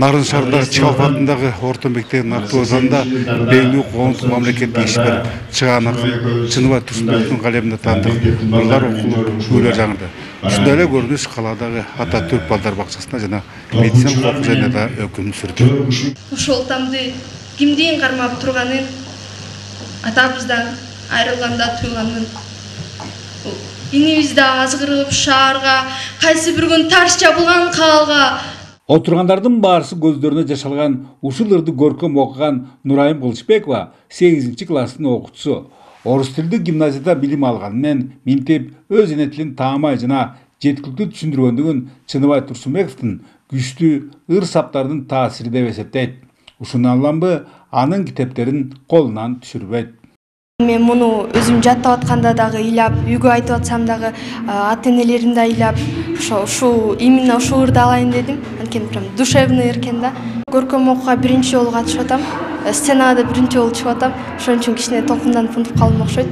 Нарын шаарындагы Чалп атындагы орто мектептин автобусунда белгилүү коомдук мамлекеттик ишмер чыгаан акын Чыныбай Турсунбековдун калемине таандык ырлар окулуп күйлөр жаңырды. Ушундай эле көрүнүш каладагы Ататүрк балдар бакчасында жана медициналык окуу жайында өкүм сүрдү. Ошол тамды кимдин кармап турганын, атабыздан айрылганда туйганын, инибизде азгырып шаарга, кайсы бир күн таш жабылган калга. Отургандардын баарысы көздөрүнө жашалган ушул ырды көркөм окуган Нурайым Кылычбекова 8 класстын окуучусу. Орус тилдүү гимназияда билим алганымен минтип өз эне тилин таамай жана жеткиликтүү түшүндүргөндүгүн Чыныбай Турсунбековдун күчтүү ыр саптардын таасири деп эсептейт. Ушундан улам анын китептерин колунан түшүрбөйт. Мен муну өзүм жаттап атканда дагы ыйлап, үйгө айтып атсам дагы ата-энелерим да ыйлап, именно ушул ырды алайын дедим. Анткени прям душевный экен да. Көркөм окууга биринчи жолу катышып атам. Сценада биринчи жолу чыгып атам. Ошон үчүн кичине толкунданып унутуп калдым окшойт.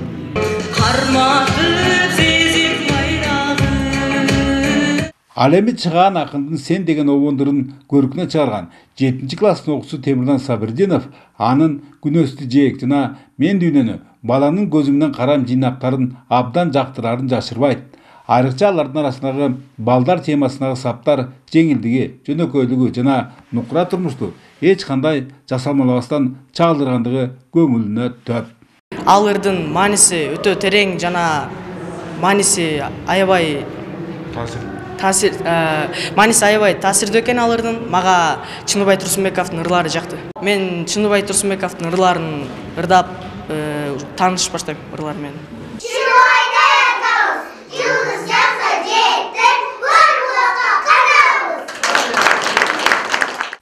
Ал эми чыгаан акындын Сен деген обондорун көркүнө чыгарган 7 класстын окуучусу Темирдан Сабирдинов анын Күнөстү жээк жана Мен дүйнөнү баланын көзү менен карам жыйнактарын абдан жактырарын жашырбайт. Айрыкча алардын арасындагы балдар темасындагы саптар жеңилдиги, жөнөкөйлүгү жана нукура турмушту эч кандай жасалмалабастан чагылдыргандыгы көңүлүнө төп. Ал ырдын мааниси өтө терең жана мааниси аябай таасирдүү экен ал ырдын. Мага Чыныбай Турсунбековдун ырлары жакты. Мен Чыныбай Турсунбековдун ырларын ырдап тааныш баштайм ырлар менен.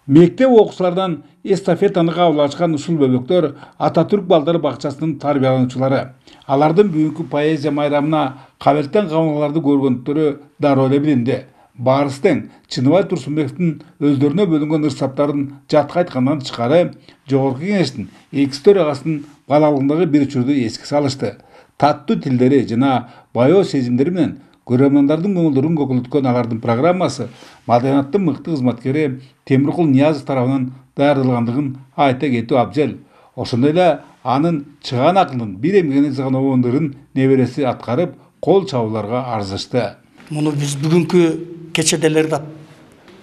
Мектеп окуучулардан эстафетаны кабыл алышкан ушул бөбөктөр Ататүрк балдар бакчасынын тарбиялануучулары. Алардын бүгүнкү поэзия майрамына кабелтен камаларды көргөндөрү дароо эле билинди. Баарысы тең Чыныбай Турсунбековдун өздөрүнө бөлүнгөн ыр саптарын жатка айткандан тышкары Жогорку Кеңештин экинчи төрагасынын балалыгындагы бир учурду эске салышты. Таттуу тилдери жана баяу сезимдери менен көрөрмандардын көңүлдөрүн көкөлөткөн алардын программасы маданияттын мыкты кызматкери Темиркул Ниязов тарабынан даярдалгандыгын айта кетүү абзел. Ошондой эле анын чыгаан акындын бир эмгегине жазган обондорун небереси аткарып, кол чабууларга арзышты. Муну биз бүгүнкү кечеделерде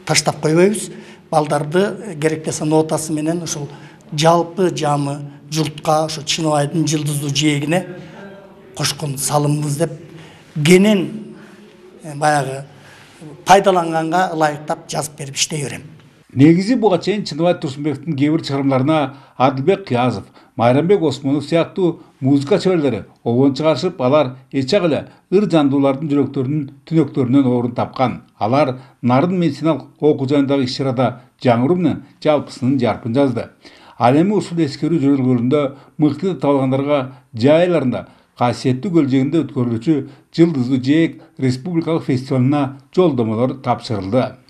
таштап койбойбуз. Балдарды керектесе нотасы менен ушул жалпы жамы журтка ошо Чыныбайдын жылдыздуу жээгине кошкон салымбыз деп кенен баягы пайдаланганга ылайыктап жазып берип иштей берем. Негизи буга чейин Чыныбай Турсунбековдун кээ бир чыгармаларына Адылбек Кыязов, Майрамбек Осмонов сыяктуу музыка чеберлери обон чыгарышып, алар эчак эле ыр жандуулардын жүрөктөрүнүн түнөктөрүнөн орун тапкан. Алар нарын медициналык окуу жайындагы иш-чарада жаңыруу менен жалпысынын жарпын жазды. Ал эми ушул эскерүү жөнөлгөлүндө мыкты табылгандарга жай айларында касиеттүү көлжегинде өткөрүлүүчү Жылдыздуу жээк республикалык фестивалына жолдомолор тапшырылды.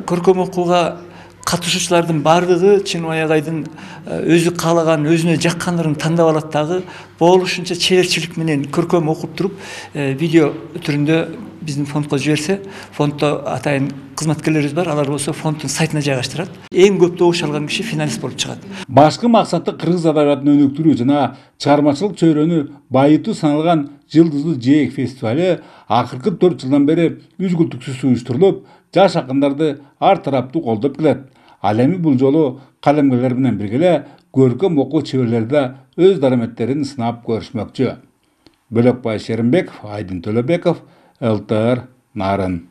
Көркөм окууга катышуучулардын бардыгы Чыныбай агайдын өзү каалаган, өзүнө жаккандарын тандап алат дагы болушунча чеберчилик менен көркөм окуп туруп видео түрүндө биздин фондко жиберсе, фонддо атайын кызматкерлерибиз бар, алар болсо фонддун сайтына жайгаштырат. Эң көп добуш алган киши финалист болуп чыгат. Башкы максаты кыргыз адабиятын өнүктүрүү жана чыгармачылык чөйрөнү байытуу саналган Жылдыздуу жээк фестивали акыркы 4 жылдан бери үзгүлтүксүз уюштурулуп, жаш акындарды ар тараптуу колдоп келет. Ал эми бул жолу калемгерлер менен бирге эле көркөм окуу чеберлери да өз дараметтерин сынап көрүшмөкчү. Бөлөкбай Шеримбеков, Айдын Төлөбеков, ЛТР Нарын.